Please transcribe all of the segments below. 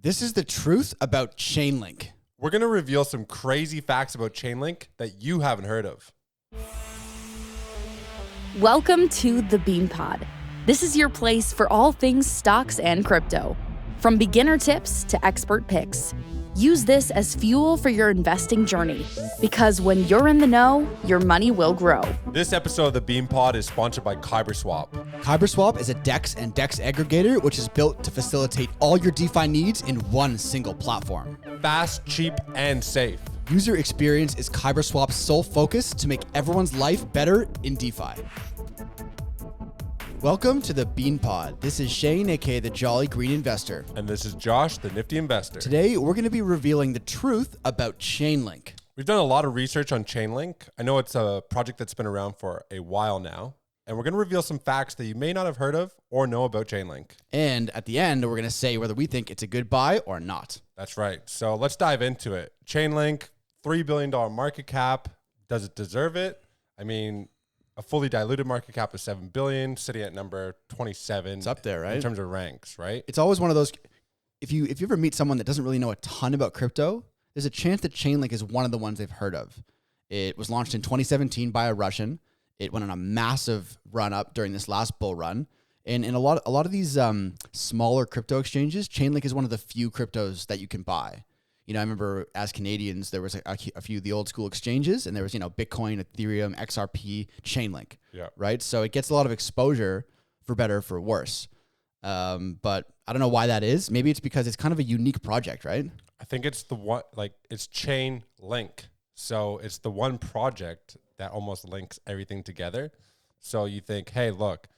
This is the truth about Chainlink. We're going to reveal some crazy facts about Chainlink that you haven't heard of. Welcome to the Bean Pod. This is your place for all things stocks and crypto. From beginner tips to expert picks. Use this as fuel for your investing journey, because when you're in the know, your money will grow. This episode of the Bean Pod is sponsored by KyberSwap. KyberSwap is a DEX and DEX aggregator which is built to facilitate all your DeFi needs in one single platform. Fast, cheap, and safe. User experience is KyberSwap's sole focus to make everyone's life better in DeFi. Welcome to the Bean Pod. This is Shane, aka the Jolly Green Investor. And this is Josh, the Nifty Investor. Today, we're going to be revealing the truth about Chainlink. We've done a lot of research on Chainlink. I know it's a project that's been around for a while now. And we're going to reveal some facts that you may not have heard of or know about Chainlink. And at the end, we're going to say whether we think it's a good buy or not. That's right. So let's dive into it. Chainlink, $3 billion market cap. Does it deserve it? I mean, a fully diluted market cap of $7 billion, sitting at number 27. It's up there, right? In terms of ranks, right? It's always one of those, if you ever meet someone that doesn't really know a ton about crypto, there's a chance that Chainlink is one of the ones they've heard of. It was launched in 2017 by a Russian. It went on a massive run up during this last bull run. And in a lot of these smaller crypto exchanges, Chainlink is one of the few cryptos that you can buy. You know, I remember as Canadians, there was a few of the old school exchanges, and there was, Bitcoin, Ethereum, XRP, Chainlink, right? So it gets a lot of exposure for better or for worse. But I don't know why that is. Maybe it's because it's kind of a unique project, right? I think it's the one, it's Chainlink. So it's the one project that almost links everything together. So you think, hey, look,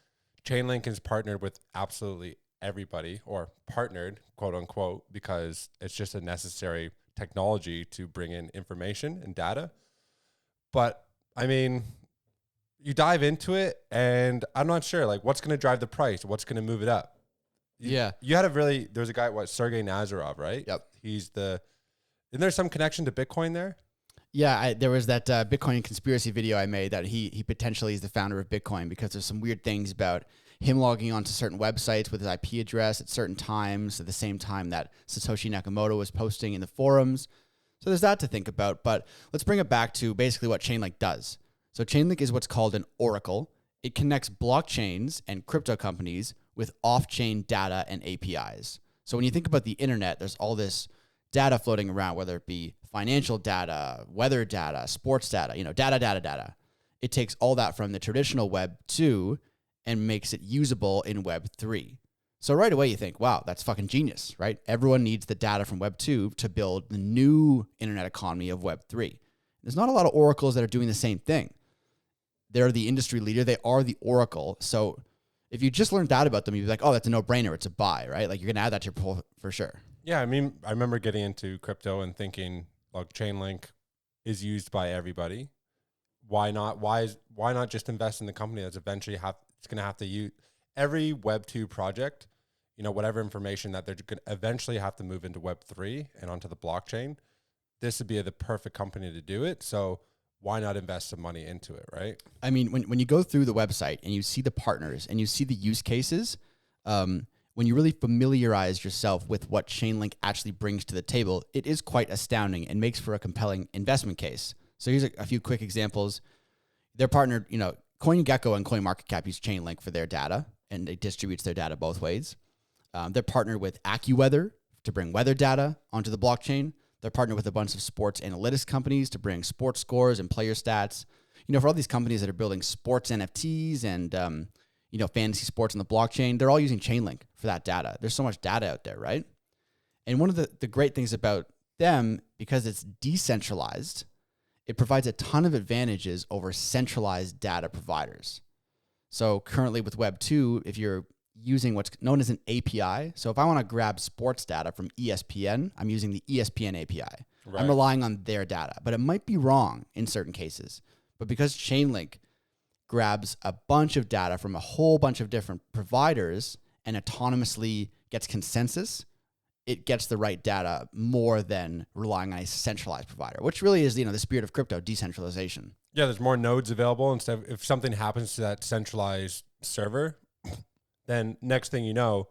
Chainlink is partnered with absolutely everybody, or partnered, quote unquote, because it's just a necessary technology to bring in information and data. But I mean, you dive into it and I'm not sure, what's going to drive the price? What's going to move it up? You had there's a guy, Sergey Nazarov, right? Yep. Isn't there some connection to Bitcoin there? Yeah, there was that Bitcoin conspiracy video I made that he potentially is the founder of Bitcoin, because there's some weird things about him logging onto certain websites with his IP address at certain times, at the same time that Satoshi Nakamoto was posting in the forums. So there's that to think about, but let's bring it back to basically what Chainlink does. So Chainlink is what's called an oracle. It connects blockchains and crypto companies with off-chain data and APIs. So when you think about the internet, there's all this data floating around, whether it be financial data, weather data, sports data, data. It takes all that from the traditional Web 2 and makes it usable in Web 3. So right away you think, wow, that's fucking genius, right? Everyone needs the data from Web 2 to build the new internet economy of Web 3. There's not a lot of oracles that are doing the same thing. They're the industry leader. They are the oracle. So if you just learned that about them, you'd be like, oh, that's a no-brainer. It's a buy, right? You're going to add that to your pool for sure. Yeah, I mean, I remember getting into crypto and thinking, look, Chainlink is used by everybody. Why not? Why not just invest in the company that's eventually it's going to have to use every Web 2 project, whatever information that they're going to eventually have to move into Web 3 and onto the blockchain. This would be the perfect company to do it. So why not invest some money into it, right? I mean, when you go through the website and you see the partners and you see the use cases, when you really familiarize yourself with what Chainlink actually brings to the table, it is quite astounding and makes for a compelling investment case. So here's a few quick examples. They're partnered, CoinGecko and CoinMarketCap use Chainlink for their data, and it distributes their data both ways. They're partnered with AccuWeather to bring weather data onto the blockchain. They're partnered with a bunch of sports analytics companies to bring sports scores and player stats. For all these companies that are building sports NFTs and fantasy sports on the blockchain, they're all using Chainlink for that data. There's so much data out there, right? And one of the great things about them, because it's decentralized, it provides a ton of advantages over centralized data providers. So currently with Web 2, if you're using what's known as an API, so if I want to grab sports data from ESPN, I'm using the ESPN API. Right. I'm relying on their data, but it might be wrong in certain cases. But because Chainlink grabs a bunch of data from a whole bunch of different providers and autonomously gets consensus, it gets the right data more than relying on a centralized provider, which really is, the spirit of crypto, decentralization. Yeah, there's more nodes available. Instead of, if something happens to that centralized server, then next thing you know,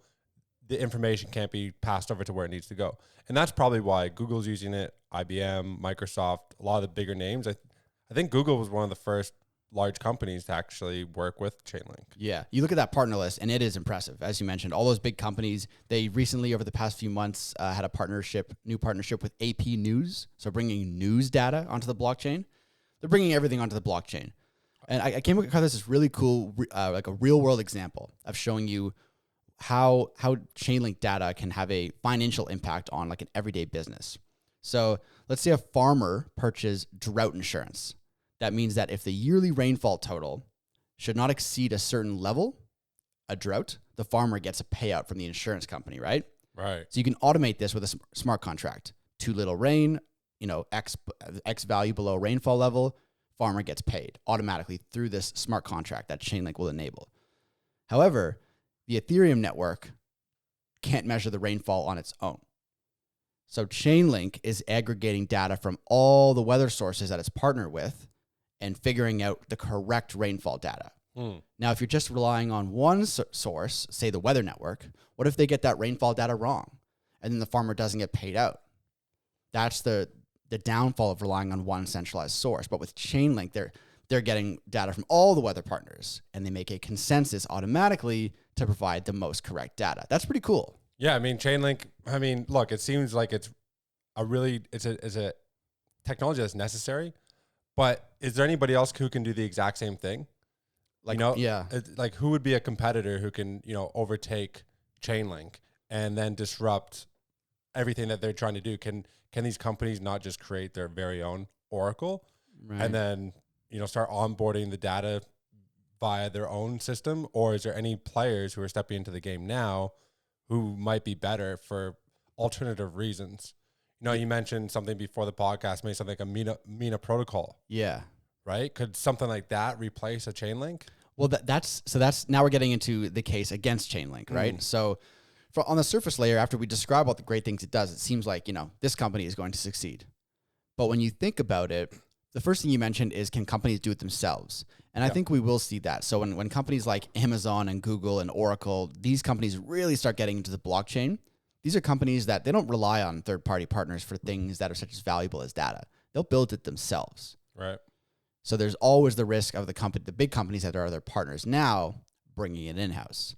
the information can't be passed over to where it needs to go. And that's probably why Google's using it, IBM, Microsoft, a lot of the bigger names. I think Google was one of the first large companies to actually work with Chainlink. Yeah. You look at that partner list and it is impressive. As you mentioned, all those big companies, they recently over the past few months had a new partnership with AP News. So bringing news data onto the blockchain. They're bringing everything onto the blockchain. And I came across this really cool, like a real world example of showing you how Chainlink data can have a financial impact on like an everyday business. So let's say a farmer purchases drought insurance. That means that if the yearly rainfall total should not exceed a certain level, a drought, the farmer gets a payout from the insurance company, right? Right. So you can automate this with a smart contract. Too little rain, X value below rainfall level, farmer gets paid automatically through this smart contract that Chainlink will enable. However, the Ethereum network can't measure the rainfall on its own. So Chainlink is aggregating data from all the weather sources that it's partnered with and figuring out the correct rainfall data. Now, if you're just relying on one source, say the weather network, what if they get that rainfall data wrong and then the farmer doesn't get paid out? That's the downfall of relying on one centralized source. But with Chainlink, they're getting data from all the weather partners and they make a consensus automatically to provide the most correct data. That's pretty cool. Yeah, I mean, Chainlink, look, it seems like it's a technology that's necessary, but is there anybody else who can do the exact same thing? Like, like who would be a competitor who can, overtake Chainlink and then disrupt everything that they're trying to do? Can these companies not just create their very own Oracle and then, start onboarding the data via their own system? Or is there any players who are stepping into the game now who might be better for alternative reasons? You mentioned something before the podcast, maybe something like a Mina protocol. Yeah. Right? Could something like that replace a Chainlink? Well, that's now we're getting into the case against Chainlink, right? So on the surface layer, after we describe all the great things it does, it seems like, this company is going to succeed. But when you think about it, the first thing you mentioned is, can companies do it themselves? And I think we will see that. So when companies like Amazon and Google and Oracle, these companies really start getting into the blockchain, these are companies that they don't rely on third-party partners for things that are such as valuable as data. They'll build it themselves. Right. So there's always the risk of the big companies that are their partners now bringing it in-house.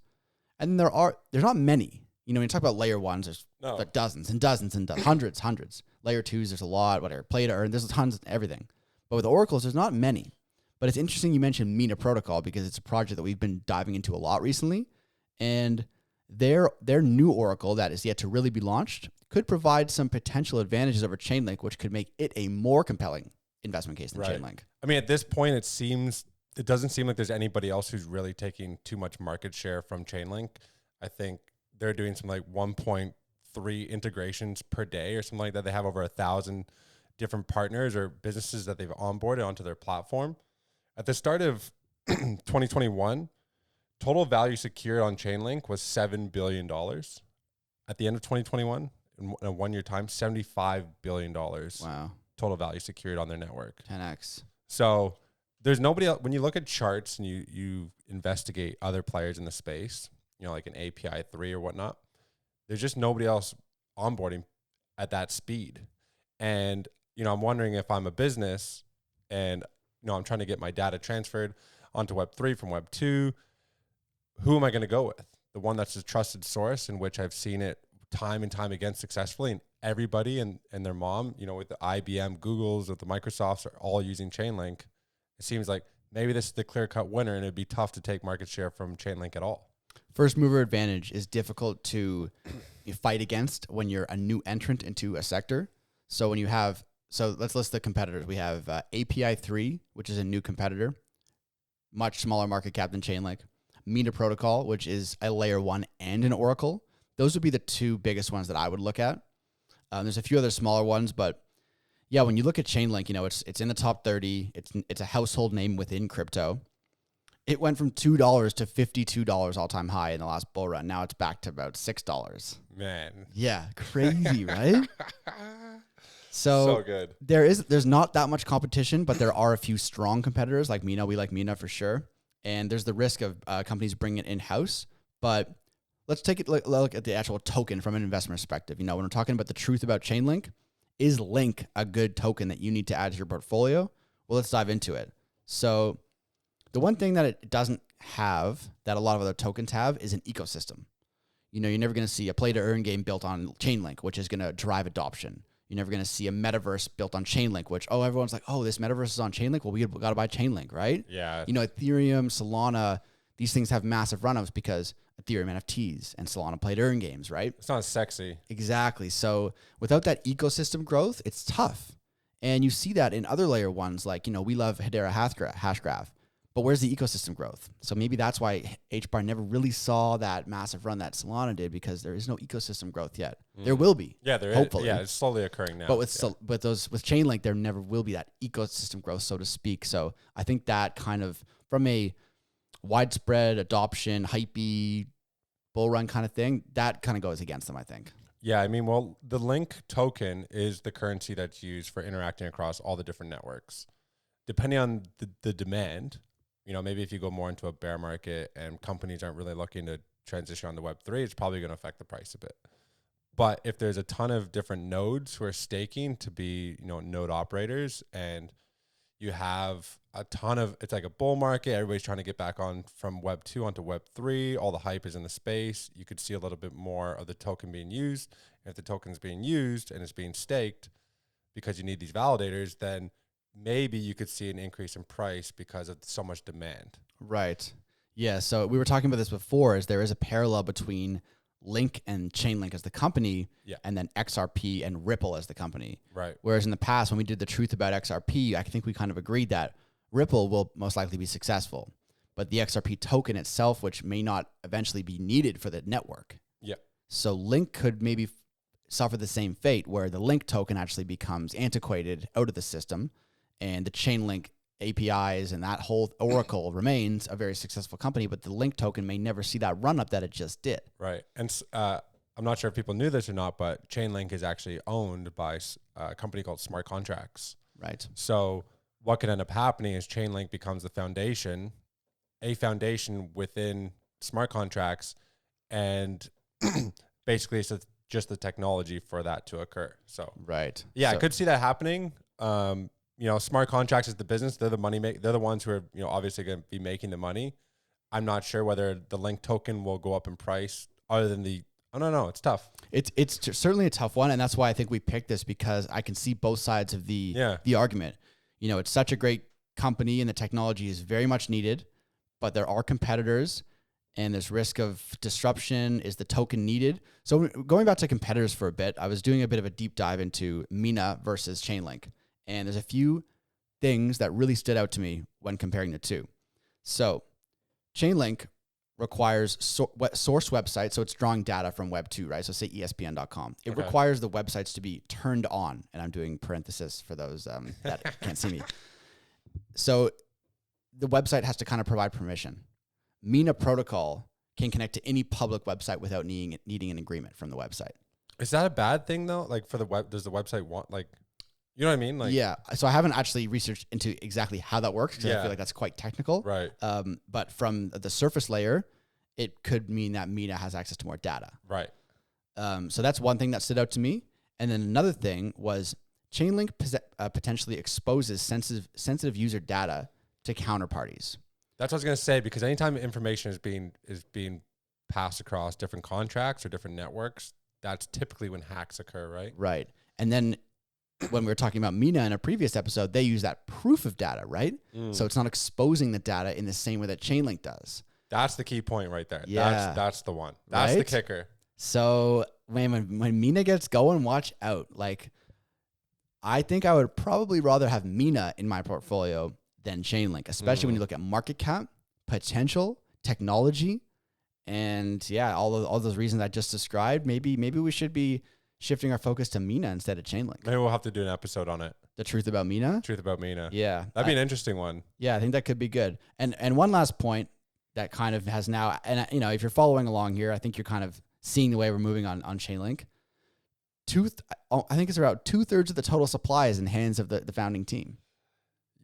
And there's not many. When you talk about layer ones, there's dozens and dozens and hundreds. Layer twos, there's a lot, whatever. Play to earn, there's tons of everything. But with oracles, there's not many. But it's interesting you mentioned Mina protocol because it's a project that we've been diving into a lot recently. And their new oracle that is yet to really be launched could provide some potential advantages over Chainlink, which could make it a more compelling investment case than Chainlink. At this point, it doesn't seem like there's anybody else who's really taking too much market share from Chainlink. I think they're doing some like 1.3 integrations per day or something like that. They have over 1,000 different partners or businesses that they've onboarded onto their platform. At the start of 2021, total value secured on Chainlink was $7 billion. At the end of 2021, in a 1 year time, $75 billion. Wow. Total value secured on their network. 10x. So there's nobody else. When you look at charts and you investigate other players in the space, like an API 3 or whatnot, there's just nobody else onboarding at that speed. And, I'm wondering if I'm a business and, I'm trying to get my data transferred onto Web3 from Web2, who am I going to go with? The one that's a trusted source in which I've seen it time and time again successfully, and everybody and their mom, with the IBM, Googles, with the Microsofts are all using Chainlink. It seems like maybe this is the clear-cut winner, and it'd be tough to take market share from Chainlink at all. First mover advantage is difficult to fight against when you're a new entrant into a sector. So let's list the competitors. We have API 3, which is a new competitor, much smaller market cap than Chainlink. Mina protocol, which is a layer 1 and an oracle. Those would be the two biggest ones that I would look at. There's a few other smaller ones, but yeah, when you look at Chainlink, it's in the top 30. It's a household name within crypto. It went from $2 to $52 all-time high in the last bull run. Now it's back to about $6. Man. Yeah, crazy, right? So good. There's not that much competition, but there are a few strong competitors like Mina. We like Mina for sure. And there's the risk of companies bringing it in-house. But let's take it look at the actual token from an investment perspective. When we're talking about the truth about Chainlink, is Link a good token that you need to add to your portfolio? Well, let's dive into it. So the one thing that it doesn't have that a lot of other tokens have is an ecosystem. You're never going to see a play-to-earn game built on Chainlink, which is going to drive adoption. You're never going to see a metaverse built on Chainlink, which, everyone's like, this metaverse is on Chainlink. Well, we got to buy Chainlink, right? Yeah. Ethereum, Solana, these things have massive run-ups because Ethereum NFTs and Solana play-to-earn games, right? It's not sexy. Exactly. So without that ecosystem growth, it's tough. And you see that in other layer ones, like, we love Hedera Hashgraph. But where's the ecosystem growth? So maybe that's why HBAR never really saw that massive run that Solana did, because there is no ecosystem growth yet. There will be. Yeah, there hopefully. is. Yeah, it's slowly occurring now. But with Chainlink, there never will be that ecosystem growth, so to speak. So I think that kind of, from a widespread adoption, hypey, bull run kind of thing, that kind of goes against them, I think. Yeah, the Link token is the currency that's used for interacting across all the different networks. Depending on the demand, maybe if you go more into a bear market and companies aren't really looking to transition on the Web3, it's probably going to affect the price a bit. But if there's a ton of different nodes who are staking to be, node operators, and you have a ton of, it's like a bull market, everybody's trying to get back on from Web 2 onto Web 3, all the hype is in the space, you could see a little bit more of the token being used. And if the token's being used and it's being staked because you need these validators, then maybe you could see an increase in price because of so much demand. Right. Yeah. So we were talking about this before, is there is a parallel between Link and Chainlink as the company, and then XRP and Ripple as the company. Right. Whereas in the past, when we did the truth about XRP, I think we kind of agreed that Ripple will most likely be successful, but the XRP token itself, which may not eventually be needed for the network. Yeah. So Link could maybe suffer the same fate, where the Link token actually becomes antiquated out of the system, and the Chainlink APIs and that whole Oracle remains a very successful company, but the Link token may never see that run up that it just did. Right. And I'm not sure if people knew this or not, but Chainlink is actually owned by a company called Smart Contracts. Right. So what could end up happening is Chainlink becomes a foundation within smart contracts, and basically it's just the technology for that to occur. So right. Yeah, so, I could see that happening. Smart contracts is the business. They're the money they're the ones who are, obviously going to be making the money. I'm not sure whether the Link token will go up in price other than I don't know. It's tough. It's certainly a tough one. And that's why I think we picked this, because I can see both sides of the argument. It's such a great company and the technology is very much needed, but there are competitors and there's risk of disruption. Is the token needed? So going back to competitors for a bit, I was doing a bit of a deep dive into Mina versus Chainlink. And there's a few things that really stood out to me when comparing the two. So Chainlink requires source websites, so it's drawing data from Web 2, right? So say ESPN.com. It requires the websites to be turned on, and I'm doing parenthesis for those that can't see me. So the website has to kind of provide permission. Mina protocol can connect to any public website without needing an agreement from the website. Is that a bad thing though? Like for the web, does the website want you know what I mean? Yeah. So I haven't actually researched into exactly how that works, because I feel like that's quite technical. Right. But from the surface layer, it could mean that Mina has access to more data. Right. So that's one thing that stood out to me. And then another thing was Chainlink potentially exposes sensitive user data to counterparties. That's what I was going to say, because anytime information is being passed across different contracts or different networks, that's typically when hacks occur, right? Right. And then when we were talking about Mina in a previous episode, they use that proof of data, right? So it's not exposing the data in the same way that Chainlink does. That's the key point right there. Yeah. That's the one. That's the kicker. So when Mina gets going, watch out. I think I would probably rather have Mina in my portfolio than Chainlink, especially when you look at market cap, potential, technology, and all those reasons I just described. Maybe we should be shifting our focus to Mina instead of Chainlink. Maybe we'll have to do an episode on it. The truth about Mina? Truth about Mina. Yeah. That'd be an interesting one. Yeah, I think that could be good. And one last point that kind of has now, and if you're following along here, I think you're kind of seeing the way we're moving on Chainlink. I think it's about 2/3 of the total supply is in hands of the founding team.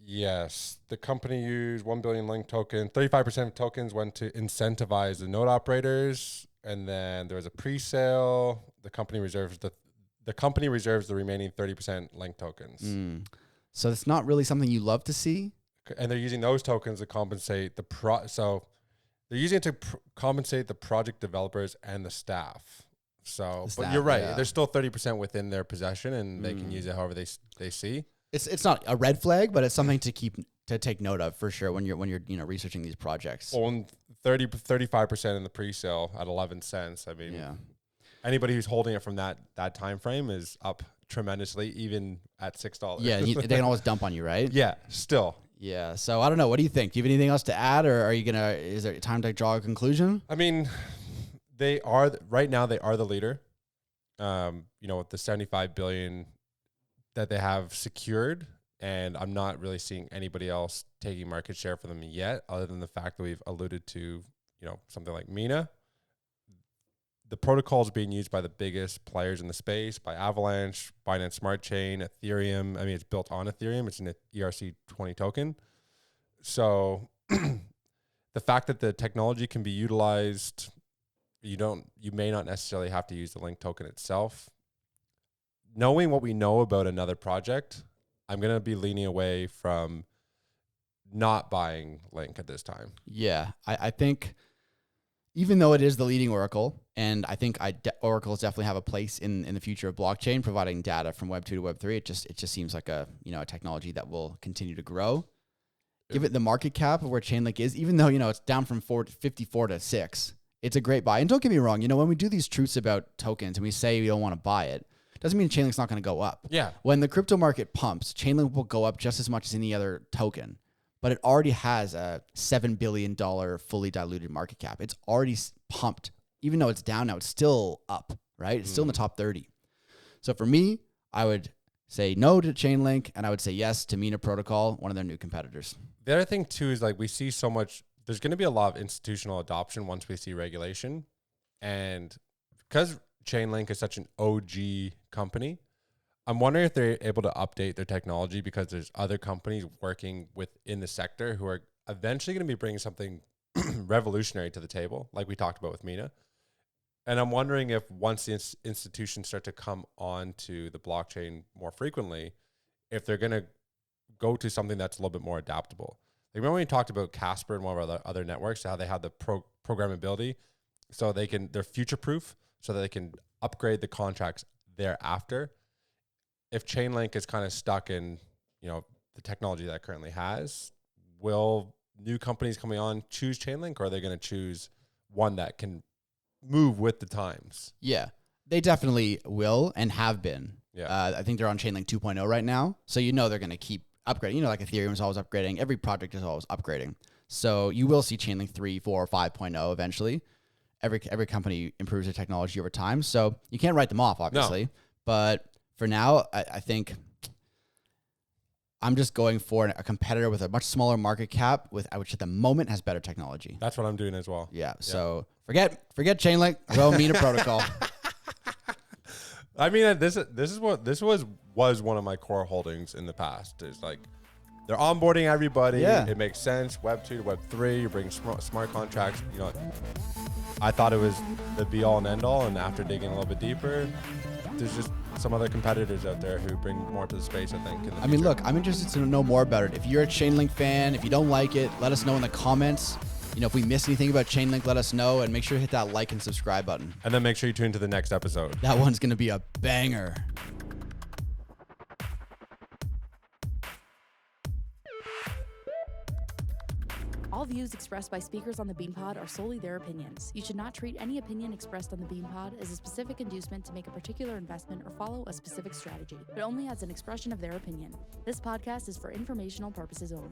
Yes. The company used 1 billion Link token. 35% of tokens went to incentivize the node operators. and then there was a pre-sale. The company reserves the remaining 30% Link tokens. So it's not really something you love to see. And they're using those tokens to compensate so they're using it to compensate the project developers and the staff. So, but you're right. Yeah. There's still 30% within their possession, and they can use it however they see. It's not a red flag, but it's something to take note of for sure when you're researching these projects. Well, 35% in the pre-sale at 11 cents. I mean, anybody who's holding it from that time frame is up tremendously, even at $6. Yeah, they can always dump on you, right? Yeah, still. Yeah. So I don't know. What do you think? Do you have anything else to add, or is there time to draw a conclusion? I mean, right now they are the leader. With the 75 billion that they have secured, and I'm not really seeing anybody else taking market share for them yet, other than the fact that we've alluded to, something like Mina. The protocol is being used by the biggest players in the space, by Avalanche, Binance Smart Chain, Ethereum. I mean, it's built on Ethereum. It's an ERC20 token. So the fact that the technology can be utilized, you may not necessarily have to use the Link token itself. Knowing what we know about another project, I'm going to be leaning away from not buying Link at this time. Yeah, I think even though it is the leading oracle, and I think oracles definitely have a place in the future of blockchain, providing data from Web 2 to Web 3, it just seems like a technology that will continue to grow. Give it the market cap of where Chainlink is, even though it's down from 54 to 6. It's a great buy. And don't get me wrong, when we do these truths about tokens and we say we don't want to buy it, doesn't mean Chainlink's not going to go up. Yeah. When the crypto market pumps, Chainlink will go up just as much as any other token. But it already has a $7 billion fully diluted market cap. It's already pumped. Even though it's down now, it's still up, right? It's still in the top 30. So for me, I would say no to Chainlink, and I would say yes to Mina Protocol, one of their new competitors. The other thing, too, is we see so much. There's going to be a lot of institutional adoption once we see regulation. And because Chainlink is such an OG company, I'm wondering if they're able to update their technology, because there's other companies working within the sector who are eventually going to be bringing something revolutionary to the table, like we talked about with Mina. And I'm wondering if once the institutions start to come on to the blockchain more frequently, if they're going to go to something that's a little bit more adaptable. Remember when we talked about Casper and one of our other networks, how they have the programmability, so they're future-proof, so that they can upgrade the contracts thereafter. If Chainlink is kind of stuck in, the technology that it currently has, will new companies coming on choose Chainlink, or are they going to choose one that can move with the times? Yeah, they definitely will and have been. Yeah. I think they're on Chainlink 2.0 right now. So they're going to keep upgrading. Like Ethereum is always upgrading. Every project is always upgrading. So you will see Chainlink 3, 4, 5.0 eventually. Every company improves their technology over time. So you can't write them off, obviously. No. But for now, I think I'm just going for a competitor with a much smaller market cap, which at the moment has better technology. That's what I'm doing as well. Yeah. So forget Chainlink. Go Mina Protocol. I mean, this was one of my core holdings in the past. It's they're onboarding everybody. Yeah. It makes sense. Web 2 to Web 3. You bring smart contracts. I thought it was the be all and end all, and after digging a little bit deeper, there's just some other competitors out there who bring more to the space, I think. I mean, look, I'm interested to know more about it. If you're a Chainlink fan, if you don't like it, let us know in the comments. If we missed anything about Chainlink, let us know, and make sure to hit that like and subscribe button. And then make sure you tune to the next episode. That one's going to be a banger. All views expressed by speakers on the BeanPod are solely their opinions. You should not treat any opinion expressed on the BeanPod as a specific inducement to make a particular investment or follow a specific strategy, but only as an expression of their opinion. This podcast is for informational purposes only.